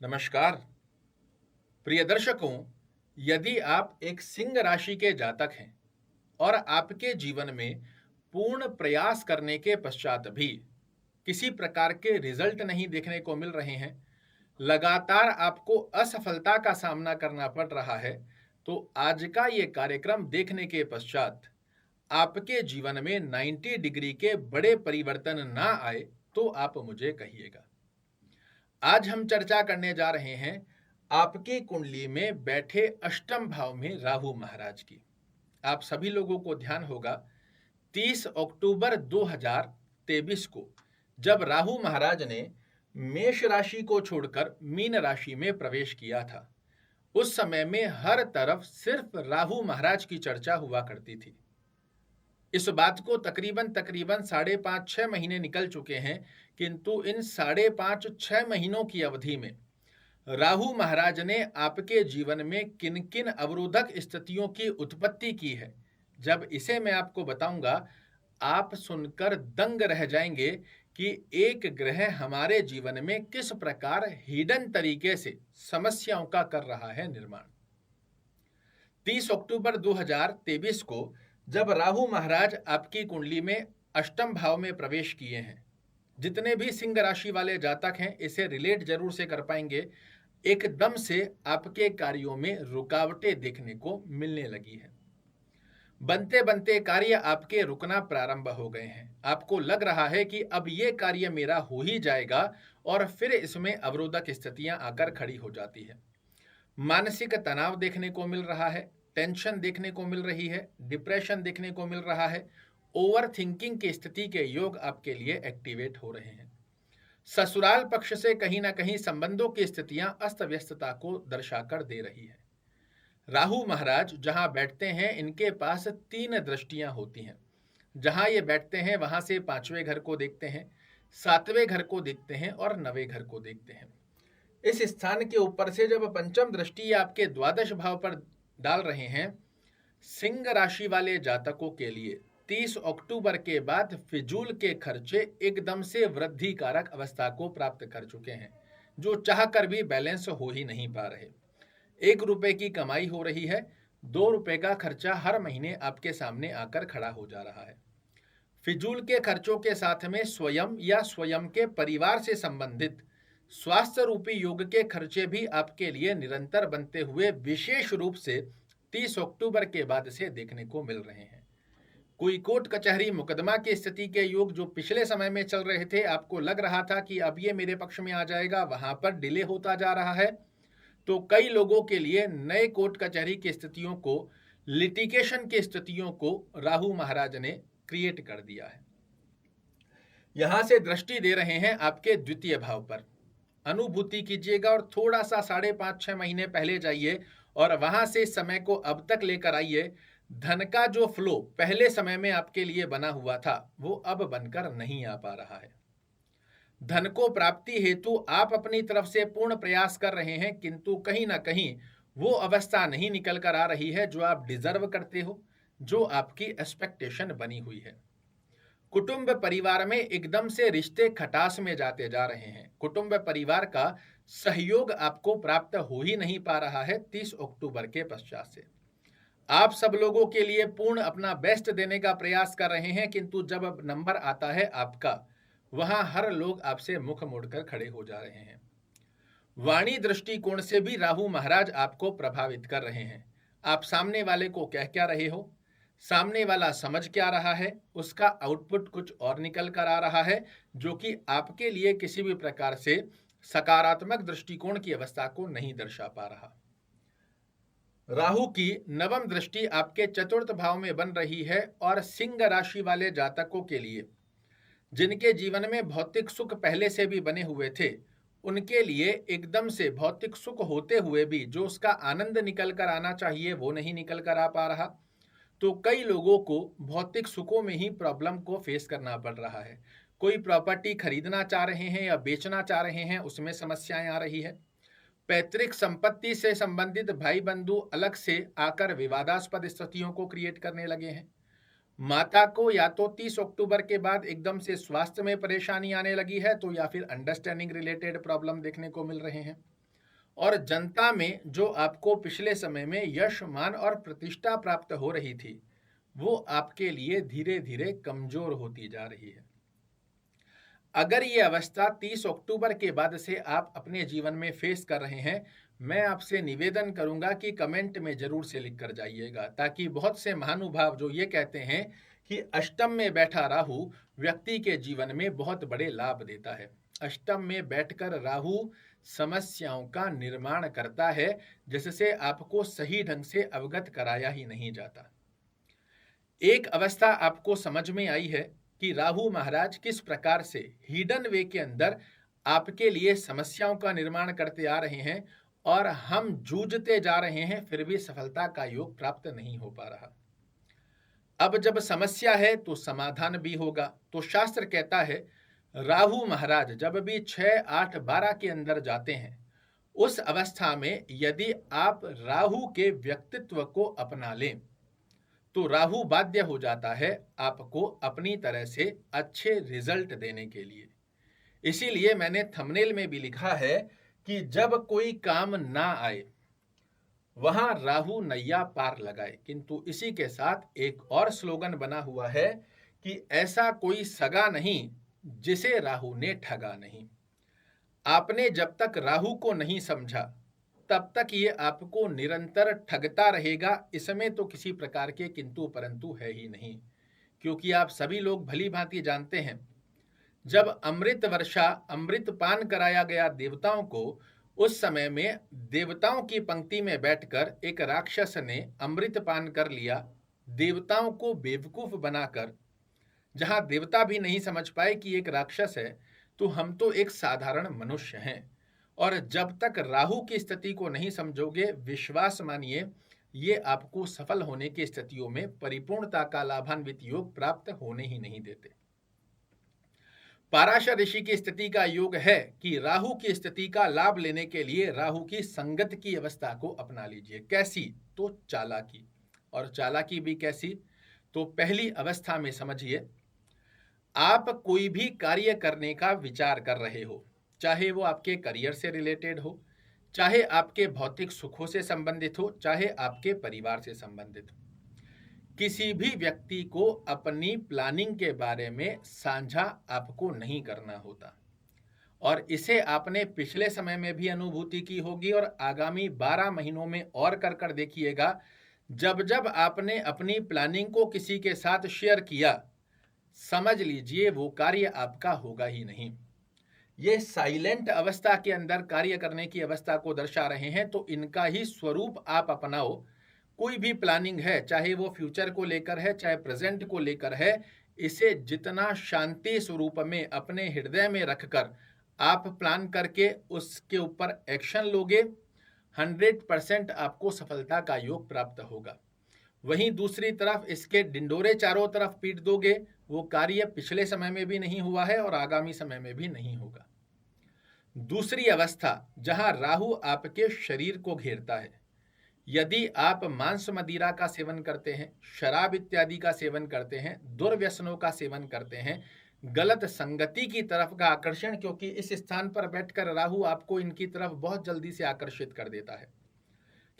नमस्कार प्रिय दर्शकों। यदि आप एक सिंह राशि के जातक हैं और आपके जीवन में पूर्ण प्रयास करने के पश्चात भी किसी प्रकार के रिजल्ट नहीं देखने को मिल रहे हैं, लगातार आपको असफलता का सामना करना पड़ रहा है, तो आज का ये कार्यक्रम देखने के पश्चात आपके जीवन में 90 डिग्री के बड़े परिवर्तन ना आए तो आप मुझे कहिएगा। आज हम चर्चा करने जा रहे हैं आपकी कुंडली में बैठे अष्टम भाव में राहु महाराज की। आप सभी लोगों को ध्यान होगा 30 अक्टूबर 2023 को जब राहु महाराज ने मेष राशि को छोड़कर मीन राशि में प्रवेश किया था, उस समय में हर तरफ सिर्फ राहु महाराज की चर्चा हुआ करती थी। इस बात को तकरीबन 5.5-6 महीने निकल चुके हैं, किंतु इन 5.5-6 महीनों की अवधि में राहु महाराज ने आपके जीवन में किन किन अवरोधक स्थितियों की उत्पत्ति की है, जब इसे मैं आपको बताऊंगा, आप सुनकर दंग रह जाएंगे कि एक ग्रह हमारे जीवन में किस प्रकार हिडन तरीके से समस्याओं का कर रहा है निर्माण। 30 अक्टूबर 2023 को जब राहु महाराज आपकी कुंडली में अष्टम भाव में प्रवेश किए हैं, जितने भी सिंह राशि वाले जातक हैं इसे रिलेट जरूर से कर पाएंगे। एकदम से आपके कार्यों में रुकावटें देखने को मिलने लगी है। बनते बनते कार्य आपके रुकना प्रारंभ हो गए हैं। आपको लग रहा है कि अब ये कार्य मेरा हो ही जाएगा, और फिर इसमें अवरोधक स्थितियां आकर खड़ी हो जाती है। मानसिक तनाव देखने को मिल रहा है, टेंशन देखने को मिल रही है, डिप्रेशन देखने को मिल रहा है, ओवर थिंकिंग की स्थिति के योग आपके लिए एक्टिवेट हो रहे हैं। ससुराल पक्ष से कहीं ना कहीं संबंधों की स्थितियां अस्त व्यस्तता को दर्शाकर दे रही है। राहु महाराज जहां बैठते हैं इनके पास 3 दृष्टियां होती हैं। जहां ये बैठते हैं वहां से 5वें घर को देखते हैं, 7वें घर को देखते हैं और 9वें घर को देखते हैं। इस स्थान के ऊपर से जब पंचम दृष्टि आपके द्वादश भाव पर डाल रहे हैं, सिंह राशि वाले जातकों के लिए 30 अक्टूबर के बाद फिजूल के खर्चे एकदम से वृद्धि कारक अवस्था को प्राप्त कर चुके हैं, जो चाहकर भी बैलेंस हो ही नहीं पा रहे। 1 रुपए की कमाई हो रही है, 2 रुपए का खर्चा हर महीने आपके सामने आकर खड़ा हो जा रहा है। फिजूल के खर्चों के साथ में स्वयं या स्वयं के परिवार से संबंधित स्वास्थ्य रूपी योग के खर्चे भी आपके लिए निरंतर बनते हुए विशेष रूप से 30 अक्टूबर के बाद से देखने को मिल रहे हैं। कोई कोर्ट कचहरी मुकदमा की स्थिति के योग जो पिछले समय में चल रहे थे, आपको लग रहा था कि अब ये मेरे पक्ष में आ जाएगा, वहां पर डिले होता जा रहा है। तो कई लोगों के लिए नए कोर्ट कचहरी की स्थितियों को, लिटिगेशन की स्थितियों को राहु महाराज ने क्रिएट कर दिया है। यहां से दृष्टि दे रहे हैं आपके द्वितीय भाव पर। अनुभूति कीजिएगा और थोड़ा सा 5.5-6 महीने पहले जाइए और वहां से समय को अब तक लेकर आइए। धन का जो फ्लो पहले समय में आपके लिए बना हुआ था, वो अब बनकर नहीं आ पा रहा है। धन को प्राप्ति हेतु आप अपनी तरफ से पूर्ण प्रयास कर रहे हैं, किंतु कहीं ना कहीं वो अवस्था नहीं निकल कर आ रही है जो आप डिजर्व करते हो, जो आपकी एक्सपेक्टेशन बनी हुई है। कुटुंब परिवार में एकदम से रिश्ते खटास में जाते जा रहे हैं। कुटुंब परिवार का सहयोग आपको प्राप्त हो ही नहीं पा रहा है 30 अक्टूबर के पश्चात से। आप सब लोगों के लिए पूर्ण अपना बेस्ट देने का प्रयास कर रहे हैं, किंतु जब अब नंबर आता है आपका, वहां हर लोग आपसे मुख मोड़कर खड़े हो जा रहे हैं। वाणी दृष्टिकोण से भी राहु महाराज आपको प्रभावित कर रहे हैं। आप सामने वाले को कह क्या रहे हो, सामने वाला समझ क्या रहा है, उसका आउटपुट कुछ और निकल कर आ रहा है, जो कि आपके लिए किसी भी प्रकार से सकारात्मक दृष्टिकोण की अवस्था को नहीं दर्शा पा रहा। राहु की 9वीं दृष्टि आपके चतुर्थ भाव में बन रही है, और सिंह राशि वाले जातकों के लिए जिनके जीवन में भौतिक सुख पहले से भी बने हुए थे, उनके लिए एकदम से भौतिक सुख होते हुए भी जो उसका आनंद निकल कर आना चाहिए वो नहीं निकल कर आ पा रहा। तो कई लोगों को भौतिक सुखों में ही प्रॉब्लम को फेस करना पड़ रहा है। कोई प्रॉपर्टी खरीदना चाह रहे हैं या बेचना चाह रहे हैं, उसमें समस्याएं आ रही है। पैतृक संपत्ति से संबंधित भाई बंधु अलग से आकर विवादास्पद स्थितियों को क्रिएट करने लगे हैं। माता को या तो 30 अक्टूबर के बाद एकदम से स्वास्थ्य में परेशानी आने लगी है, तो या फिर अंडरस्टैंडिंग रिलेटेड प्रॉब्लम देखने को मिल रहे हैं। और जनता में जो आपको पिछले समय में यश, मान और प्रतिष्ठा प्राप्त हो रही थी, वो आपके लिए धीरे धीरे कमजोर होती जा रही है। अगर ये अवस्था 30 अक्टूबर के बाद से आप अपने जीवन में फेस कर रहे हैं, मैं आपसे निवेदन करूंगा कि कमेंट में जरूर से लिख कर जाइएगा, ताकि बहुत से महानुभाव जो ये कहते हैं कि अष्टम में बैठा राहु व्यक्ति के जीवन में बहुत बड़े लाभ देता है। अष्टम में बैठकर राहु समस्याओं का निर्माण करता है, जिससे आपको सही ढंग से अवगत कराया ही नहीं जाता। एक अवस्था आपको समझ में आई है कि राहु महाराज किस प्रकार से हिडन वे के अंदर आपके लिए समस्याओं का निर्माण करते आ रहे हैं, और हम जूझते जा रहे हैं, फिर भी सफलता का योग प्राप्त नहीं हो पा रहा। अब जब समस्या है तो समाधान भी होगा। तो शास्त्र कहता है राहु महाराज जब भी 6, 8, 12 के अंदर जाते हैं, उस अवस्था में यदि आप राहु के व्यक्तित्व को अपना लें तो राहु बाध्य हो जाता है आपको अपनी तरह से अच्छे रिजल्ट देने के लिए। इसीलिए मैंने थंबनेल में भी लिखा है कि जब कोई काम ना आए वहां राहु नैया पार लगाए। किंतु इसी के साथ एक और स्लोगन बना हुआ है कि ऐसा कोई सगा नहीं जिसे राहु ने ठगा नहीं। आपने जब तक राहु को नहीं समझा तब तक ये आपको निरंतर ठगता रहेगा, इसमें तो किसी प्रकार के किंतु परंतु है ही नहीं। क्योंकि आप सभी लोग भली भांति जानते हैं, जब अमृत वर्षा, अमृत पान कराया गया देवताओं को, उस समय में देवताओं की पंक्ति में बैठकर एक राक्षस ने अमृत पान कर लिया, देवताओं को बेवकूफ बनाकर। जहां देवता भी नहीं समझ पाए कि एक राक्षस है, तो हम तो एक साधारण मनुष्य हैं। और जब तक राहु की स्थिति को नहीं समझोगे, विश्वास मानिए ये आपको सफल होने की स्थितियों में परिपूर्णता का लाभान्वित योग प्राप्त होने ही नहीं देते। पाराशर ऋषि की स्थिति का योग है कि राहु की स्थिति का लाभ लेने के लिए राहु की संगत की अवस्था को अपना लीजिए। कैसी? तो चालाकी। और चालाकी भी कैसी? तो पहली अवस्था में समझिए, आप कोई भी कार्य करने का विचार कर रहे हो, चाहे वो आपके करियर से रिलेटेड हो, चाहे आपके भौतिक सुखों से संबंधित हो, चाहे आपके परिवार से संबंधित हो, किसी भी व्यक्ति को अपनी प्लानिंग के बारे में साझा आपको नहीं करना होता। और इसे आपने पिछले समय में भी अनुभूति की होगी और आगामी 12 महीनों में और कर देखिएगा। जब जब आपने अपनी प्लानिंग को किसी के साथ शेयर किया, समझ लीजिए वो कार्य आपका होगा ही नहीं। ये साइलेंट अवस्था के अंदर कार्य करने की अवस्था को दर्शा रहे हैं। तो इनका ही स्वरूप आप अपनाओ। कोई भी प्लानिंग है, चाहे वो फ्यूचर को लेकर है, चाहे प्रेजेंट को लेकर है, इसे जितना शांति स्वरूप में अपने हृदय में रखकर आप प्लान करके उसके ऊपर एक्शन लोगे, 100% आपको सफलता का योग प्राप्त होगा। वहीं दूसरी तरफ इसके डिंडोरे चारों तरफ पीट दोगे, वो कार्य पिछले समय में भी नहीं हुआ है और आगामी समय में भी नहीं होगा। दूसरी अवस्था, जहां राहु आपके शरीर को घेरता है, यदि आप मांस मदिरा का सेवन करते हैं, शराब इत्यादि का सेवन करते हैं, दुर्व्यसनों का सेवन करते हैं, गलत संगति की तरफ का आकर्षण, क्योंकि इस स्थान पर बैठकर राहु आपको इनकी तरफ बहुत जल्दी से आकर्षित कर देता है,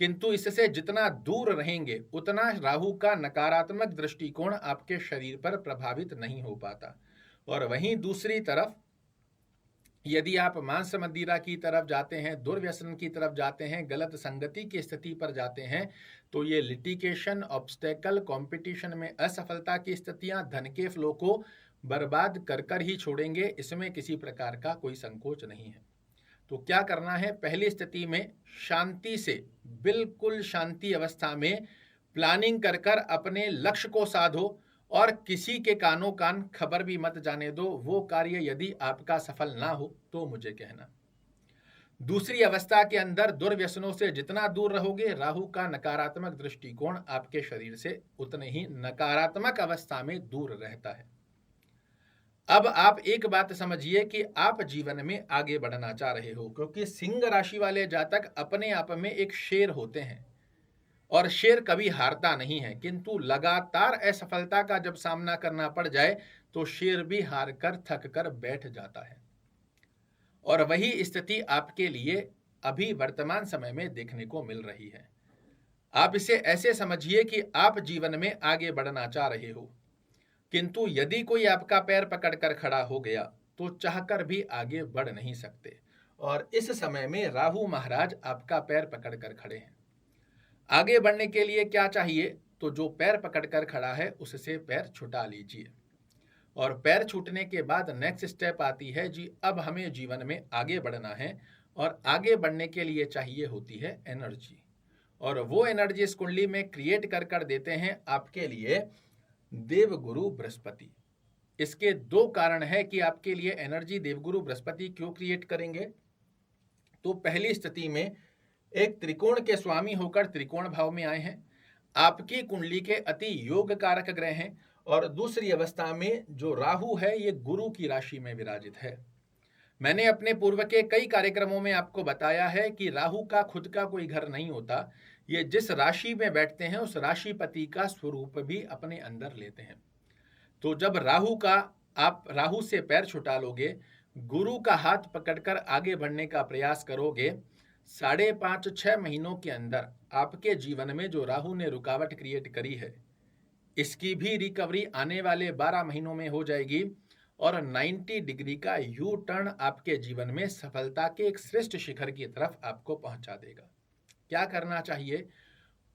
किंतु इससे जितना दूर रहेंगे उतना राहु का नकारात्मक दृष्टिकोण आपके शरीर पर प्रभावित नहीं हो पाता। और वहीं दूसरी तरफ यदि आप मांस मदिरा की तरफ जाते हैं, दुर्व्यसन की तरफ जाते हैं, गलत संगति की स्थिति पर जाते हैं, तो ये लिटिगेशन, ऑब्स्टेकल, कंपटीशन में असफलता की स्थितियां धन के फ्लो को बर्बाद कर ही छोड़ेंगे। इसमें किसी प्रकार का कोई संकोच नहीं है। तो क्या करना है? पहली स्थिति में शांति से, बिल्कुल शांति अवस्था में प्लानिंग कर अपने लक्ष्य को साधो और किसी के कानों कान खबर भी मत जाने दो। वो कार्य यदि आपका सफल ना हो तो मुझे कहना। दूसरी अवस्था के अंदर दुर्व्यसनों से जितना दूर रहोगे, राहु का नकारात्मक दृष्टिकोण आपके शरीर से उतने ही नकारात्मक अवस्था में दूर रहता है। अब आप एक बात समझिए कि आप जीवन में आगे बढ़ना चाह रहे हो, क्योंकि सिंह राशि वाले जातक अपने आप में एक शेर होते हैं और शेर कभी हारता नहीं है, किंतु लगातार असफलता का जब सामना करना पड़ जाए तो शेर भी हार कर थक कर बैठ जाता है। और वही स्थिति आपके लिए अभी वर्तमान समय में देखने को मिल रही है। आप इसे ऐसे समझिए कि आप जीवन में आगे बढ़ना चाह रहे हो, किंतु यदि कोई आपका पैर पकड़कर खड़ा हो गया तो चाहकर भी आगे बढ़ नहीं सकते, और इस समय में राहु महाराज आपका पैर पकड़कर खड़े हैं। आगे बढ़ने के लिए क्या चाहिए? तो जो पैर पकड़कर खड़ा है उससे पैर छुटा लीजिए, और पैर छूटने के बाद नेक्स्ट स्टेप आती है जी, अब हमें जीवन में आगे बढ़ना है, और आगे बढ़ने के लिए चाहिए होती है एनर्जी, और वो एनर्जी इस कुंडली में क्रिएट कर देते हैं आपके लिए देवगुरु बृहस्पति। इसके दो कारण है कि आपके लिए एनर्जी देवगुरु बृहस्पति क्यों क्रिएट करेंगे। तो पहली स्थिति में एक त्रिकोण के स्वामी होकर त्रिकोण भाव में आए हैं, आपकी कुंडली के अति योग कारक ग्रह हैं, और दूसरी अवस्था में जो राहु है ये गुरु की राशि में विराजित है। मैंने अपने पूर्व के कई कार्यक्रमों में आपको बताया है कि राहु का खुद का कोई घर नहीं होता, ये जिस राशि में बैठते हैं उस राशिपति का स्वरूप भी अपने अंदर लेते हैं। तो जब आप राहु से पैर छुटा लोगे, गुरु का हाथ पकड़कर आगे बढ़ने का प्रयास करोगे, 5.5-6 महीनों के अंदर आपके जीवन में जो राहु ने रुकावट क्रिएट करी है इसकी भी रिकवरी आने वाले 12 महीनों में हो जाएगी, और 90 डिग्री का यू टर्न आपके जीवन में सफलता के एक श्रेष्ठ शिखर की तरफ आपको पहुंचा देगा। क्या करना चाहिए?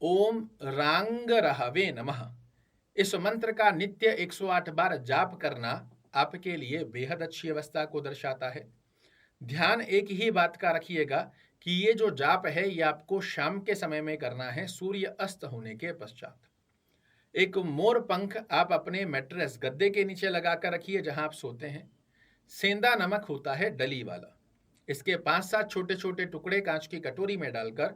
ओम रांग रहवे नमः, इस मंत्र का नित्य 108 बार जाप करना आपके लिए बेहद अच्छी अवस्था को दर्शाता है। ध्यान एक ही बात का रखिएगा कि ये जो जाप है ये आपको शाम के समय में करना है, सूर्य अस्त होने के पश्चात। एक मोर पंख आप अपने मैट्रेस गद्दे के नीचे लगाकर रखिए जहां आप सोते हैं। सेंधा नमक होता है डली वाला, इसके 5-7 छोटे छोटे टुकड़े कांच की कटोरी में डालकर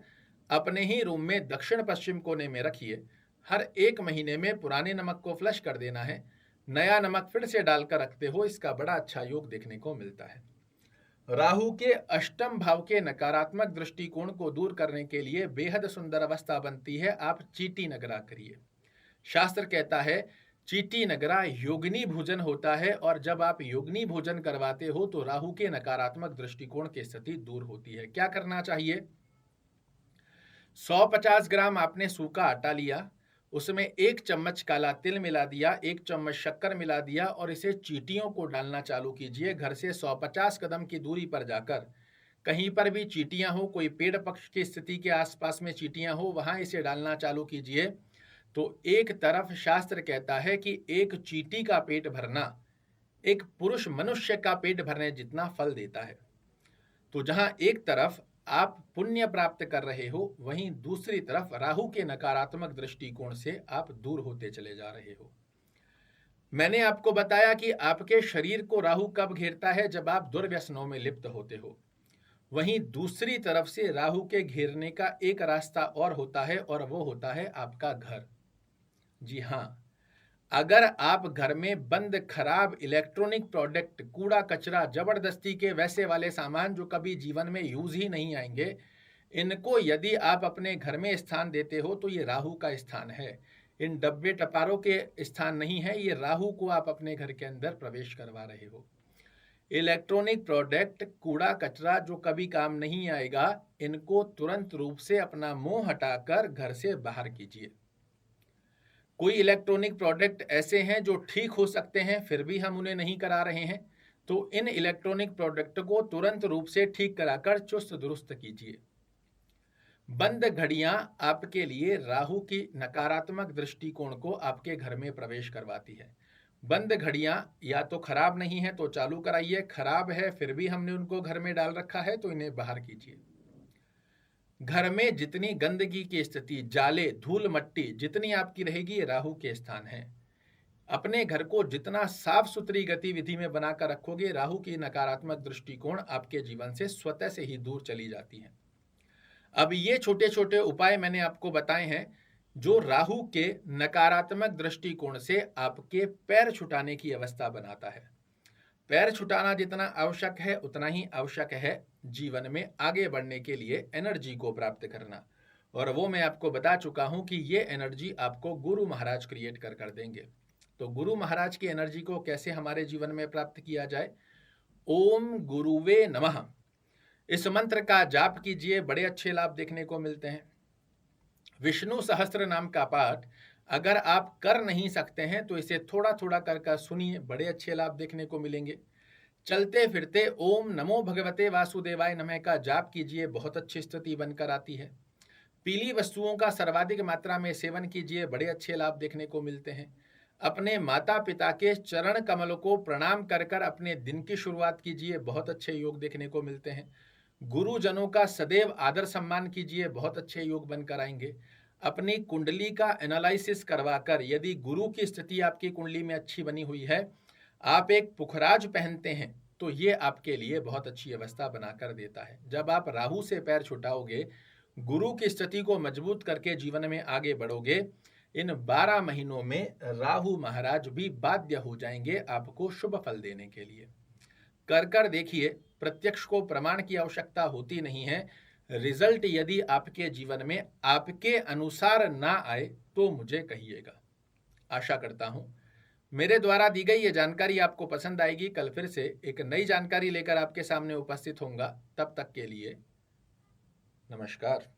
अपने ही रूम में दक्षिण पश्चिम कोने में रखिए। हर 1 महीने में पुराने नमक को फ्लश कर देना है, नया नमक फिर से डालकर रखते हो, इसका बड़ा अच्छा योग देखने को मिलता है। राहु के अष्टम भाव के नकारात्मक दृष्टिकोण को दूर करने के लिए बेहद सुंदर अवस्था बनती है, आप चीटी नगरा करिए। शास्त्र कहता है चीटी नगरा योगिनी भोजन होता है, और जब आप योगिनी भोजन करवाते हो तो राहु के नकारात्मक दृष्टिकोण की स्थिति दूर होती है। क्या करना चाहिए? 150 ग्राम आपने सूखा आटा लिया, उसमें 1 चम्मच काला तिल मिला दिया, 1 चम्मच शक्कर मिला दिया, और इसे चींटियों को डालना चालू कीजिए। घर से 150 कदम की दूरी पर जाकर कहीं पर भी चींटियां हो, कोई पेड़ पक्ष की स्थिति के आसपास में चींटियां हो, वहां इसे डालना चालू कीजिए। तो एक तरफ शास्त्र कहता है कि एक चींटी का पेट भरना एक पुरुष मनुष्य का पेट भरने जितना फल देता है। तो जहां एक तरफ आप पुण्य प्राप्त कर रहे हो, वहीं दूसरी तरफ राहु के नकारात्मक दृष्टिकोण से आप दूर होते चले जा रहे हो। मैंने आपको बताया कि आपके शरीर को राहु कब घेरता है? जब आप दुर्व्यसनों में लिप्त होते हो। वहीं दूसरी तरफ से राहु के घेरने का एक रास्ता और होता है, और वो होता है आपका घर। जी हाँ, अगर आप घर में बंद खराब इलेक्ट्रॉनिक प्रोडक्ट, कूड़ा कचरा, जबरदस्ती के वैसे वाले सामान जो कभी जीवन में यूज ही नहीं आएंगे, इनको यदि आप अपने घर में स्थान देते हो तो ये राहु का स्थान है। इन डब्बे टपारों के स्थान नहीं है, ये राहु को आप अपने घर के अंदर प्रवेश करवा रहे हो। इलेक्ट्रॉनिक प्रोडक्ट, कूड़ा कचरा जो कभी काम नहीं आएगा, इनको तुरंत रूप से अपना मुंह हटाकर घर से बाहर कीजिए। कोई इलेक्ट्रॉनिक प्रोडक्ट ऐसे हैं जो ठीक हो सकते हैं, फिर भी हम उन्हें नहीं करा रहे हैं, तो इन इलेक्ट्रॉनिक प्रोडक्ट को तुरंत रूप से ठीक कराकर चुस्त दुरुस्त कीजिए। बंद घड़ियां आपके लिए राहु की नकारात्मक दृष्टिकोण को आपके घर में प्रवेश करवाती है। बंद घड़ियां या तो खराब नहीं है तो चालू कराइए, खराब है फिर भी हमने उनको घर में डाल रखा है तो इन्हें बाहर कीजिए। घर में जितनी गंदगी की स्थिति, जाले, धूल मट्टी जितनी आपकी रहेगी, ये राहु के स्थान है। अपने घर को जितना साफ सुथरी गतिविधि में बनाकर रखोगे, राहु की नकारात्मक दृष्टिकोण आपके जीवन से स्वतः से ही दूर चली जाती है। अब ये छोटे छोटे उपाय मैंने आपको बताए हैं जो राहु के नकारात्मक दृष्टिकोण से आपके पैर छुटाने की अवस्था बनाता है। पैर छुटाना जितना आवश्यक है उतना ही आवश्यक है जीवन में आगे बढ़ने के लिए एनर्जी को प्राप्त करना, और वो मैं आपको बता चुका हूं कि ये एनर्जी आपको गुरु महाराज क्रिएट कर देंगे। तो गुरु महाराज की एनर्जी को कैसे हमारे जीवन में प्राप्त किया जाए? ओम गुरुवे नमः, इस मंत्र का जाप कीजिए, बड़े अच्छे लाभ देखने को मिलते हैं। विष्णु सहस्त्र नाम का पाठ अगर आप कर नहीं सकते हैं तो इसे थोड़ा थोड़ा कर सुनिए, बड़े अच्छे लाभ देखने को मिलेंगे। चलते फिरते ओम नमो भगवते वासुदेवाय नमः का जाप कीजिए, बहुत अच्छी स्थिति बनकर आती है। पीली वस्तुओं का सर्वाधिक मात्रा में सेवन कीजिए, बड़े अच्छे लाभ देखने को मिलते हैं। अपने माता पिता के चरण कमल को प्रणाम कर कर अपने दिन की शुरुआत कीजिए, बहुत अच्छे योग देखने को मिलते हैं। गुरुजनों का सदैव आदर सम्मान कीजिए, बहुत अच्छे योग बनकर आएंगे। अपनी कुंडली का एनालिसिस करवाकर यदि गुरु की स्थिति आपकी कुंडली में अच्छी बनी हुई है, आप एक पुखराज पहनते हैं तो ये आपके लिए बहुत अच्छी अवस्था बनाकर देता है। जब आप राहु से पैर छुटाओगे, गुरु की स्थिति को मजबूत करके जीवन में आगे बढ़ोगे, इन 12 महीनों में राहु महाराज भी बाध्य हो जाएंगे आपको शुभ फल देने के लिए। कर देखिए, प्रत्यक्ष को प्रमाण की आवश्यकता होती नहीं है। रिजल्ट यदि आपके जीवन में आपके अनुसार ना आए तो मुझे कहिएगा। आशा करता हूं मेरे द्वारा दी गई ये जानकारी आपको पसंद आएगी। कल फिर से एक नई जानकारी लेकर आपके सामने उपस्थित होऊंगा। तब तक के लिए नमस्कार।